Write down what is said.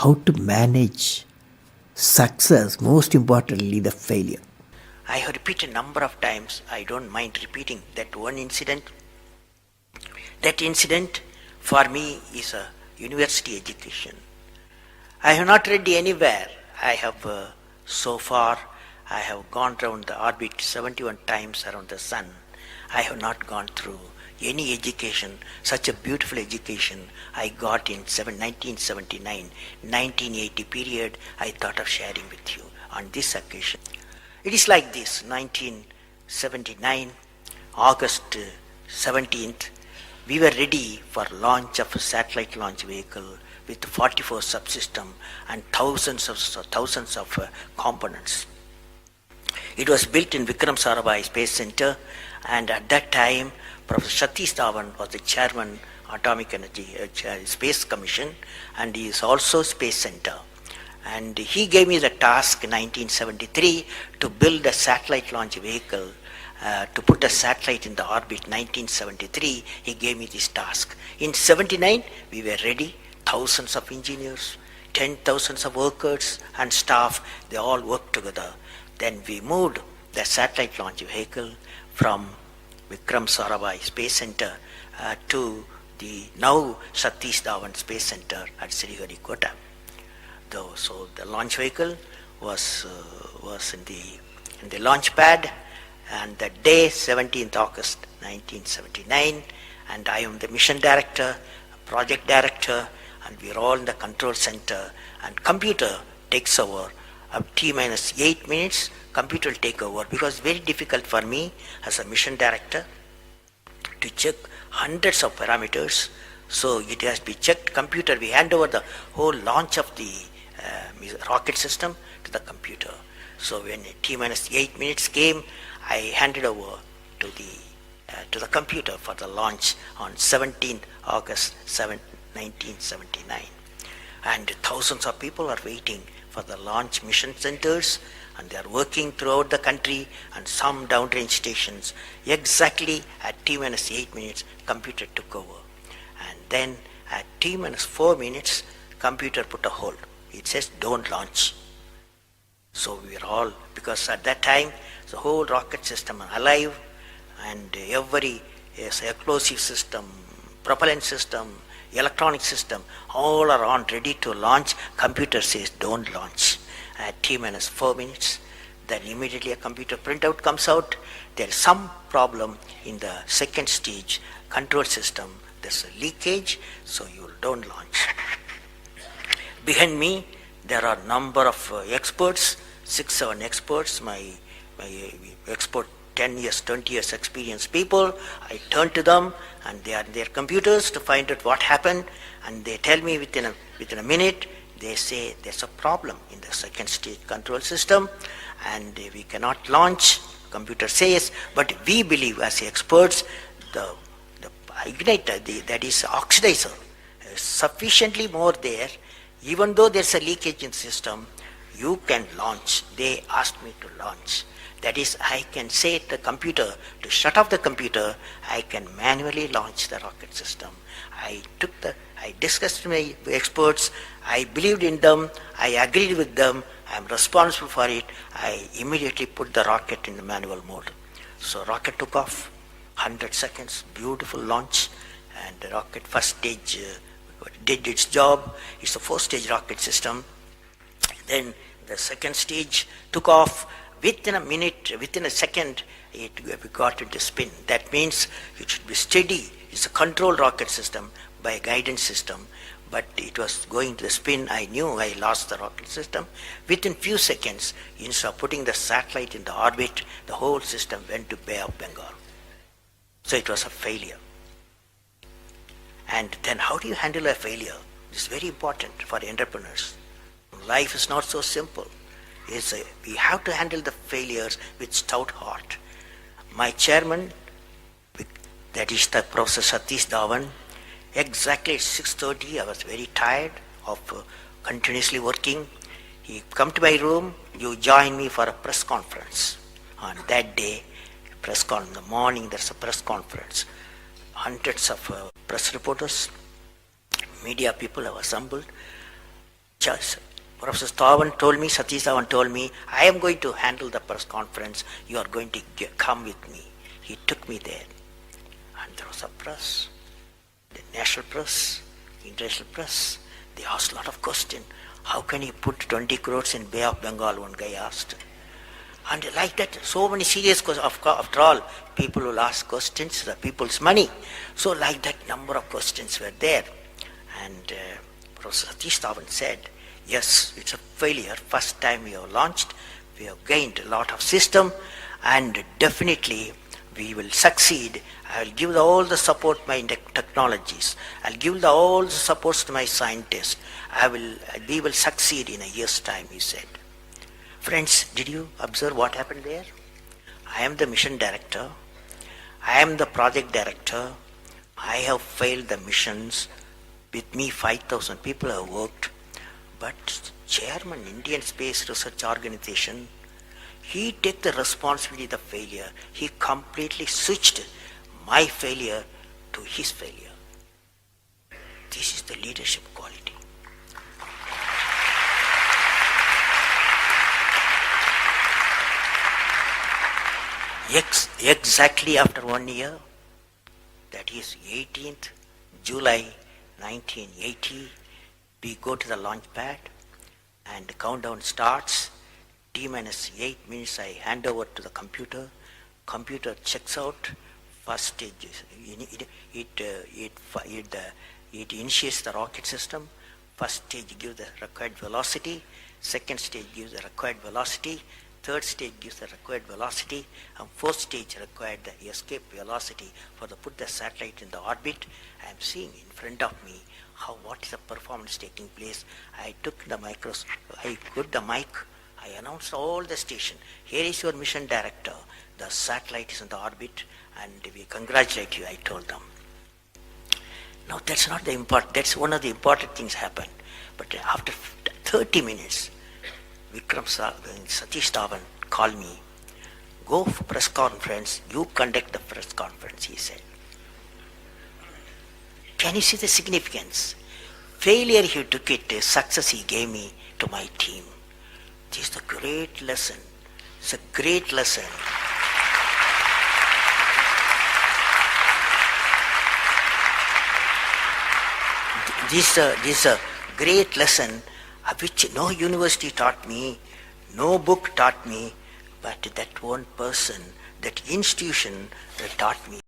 how to manage success, most importantly, the failure. I have repeated a number of times, I don't mind repeating that one incident. That incident for me is a university education. I have not read anywhere. I have so far, I have gone around the orbit 71 times around the sun. I have not gone through any education, such a beautiful education I got in 1979, 1980 period. I thought of sharing with you on this occasion. It is like this: 1979, August 17th, we were ready for launch of a satellite launch vehicle with 44 subsystem and thousands of components. It was built in Vikram Sarabhai Space Center, and at that time, Professor Satish Dhawan was the chairman Atomic Energy Space Commission, and he is also Space Center. And he gave me the task in 1973 to build a satellite launch vehicle, to put a satellite in the orbit. 1973, he gave me this task. In 79, we were ready. Thousands of engineers, 10,000 of workers and staff, they all worked together. Then we moved the satellite launch vehicle from Vikram Sarabhai Space Center to the now Satish Dhawan Space Center at Sriharikota. So the launch vehicle was in the launch pad, and the day 17th August 1979, and I am the mission director, project director, and we are all in the control center, and computer takes over. T minus 8 minutes, computer will take over, because it's very difficult for me as a mission director to check hundreds of parameters. So it has to be checked. Computer, we hand over the whole launch of the rocket system to the computer. So when T minus 8 minutes came, I handed over to the computer for the launch on 17th August 1979. And thousands of people are waiting for the launch mission centers, and they are working throughout the country and some downrange stations. Exactly at T minus 8 minutes, computer took over. And then at T minus 4 minutes, computer put a hold. It says don't launch. So we are all, because at that time the whole rocket system are alive, and every explosive system, propellant system, electronic system, all are on ready to launch. Computer says don't launch. At T minus 4 minutes, then immediately a computer printout comes out. There is some problem in the second stage control system. There's a leakage, so you don't launch. Behind me, there are number of experts, 6-7 experts, my expert 10 years, 20 years experience people. I turn to them, and they are in their computers to find out what happened, and they tell me within a minute. They say there's a problem in the second stage control system and we cannot launch. Computer says, but we believe as experts the igniter, that is oxidizer, is sufficiently more there. Even though there's a leakage in system, you can launch. They asked me to launch. That is, I can say to the computer to shut off the computer. I can manually launch the rocket system. I discussed with my experts. I believed in them. I agreed with them. I am responsible for it. I immediately put the rocket in the manual mode. So rocket took off, 100 seconds, beautiful launch, and the rocket first stage did its job. It's a 4-stage rocket system. Then the second stage took off. Within a minute, within a second, we got into spin. That means it should be steady. It's a controlled rocket system by a guidance system, but it was going to the spin. I knew I lost the rocket system. Within few seconds, instead of putting the satellite in the orbit, the whole system went to Bay of Bengal. So it was a failure. And then how do you handle a failure? It's very important for entrepreneurs. Life is not so simple. We have to handle the failures with stout heart. My chairman, that is the Professor Satish Dhawan, exactly at 6:30, I was very tired of continuously working. He come to my room, you join me for a press conference. On that day, in the morning, there's a press conference. Hundreds of press reporters, media people have assembled. Just Professor Stavan told me, Satish Stavan told me, I am going to handle the press conference. You are going to come with me. He took me there. And there was a press, the national press, international press. They asked a lot of questions. How can you put 20 crores in Bay of Bengal? One guy asked. And like that, so many serious questions. After all, people will ask questions, the people's money. So like that, number of questions were there. And Professor Satish Dhawan said, yes, it's a failure. First time we have launched, we have gained a lot of system, and definitely we will succeed. I will give all the support to my technologies. I'll give all the supports to my scientists. We will succeed in a year's time, he said. Friends, did you observe what happened there? I am the mission director. I am the project director. I have failed the missions. With me, 5,000 people have worked. But chairman, Indian Space Research Organization, he took the responsibility of the failure. He completely switched my failure to his failure. This is the leadership quality. Exactly after 1 year, that is 18th July 1980, we go to the launch pad and the countdown starts. T minus 8 minutes I hand over to the computer. Computer checks out. First stage, it initiates the rocket system. First stage gives the required velocity. Second stage gives the required velocity. Third stage gives the required velocity, and fourth stage required the escape velocity for the put the satellite in the orbit. I am seeing in front of me what is the performance taking place. I took the microscope, I put the mic, I announced all the station. Here is your mission director. The satellite is in the orbit, and we congratulate you, I told them. Now that's not the important, that's one of the important things happened. But after 30 minutes, Satish Dhawan called me, go for press conference, you conduct the press conference, he said. Can you see the significance? Failure he took it, success he gave me to my team. This is a great lesson. It's a great lesson. This is a great lesson which no university taught me, no book taught me, but that one person, that institution taught me.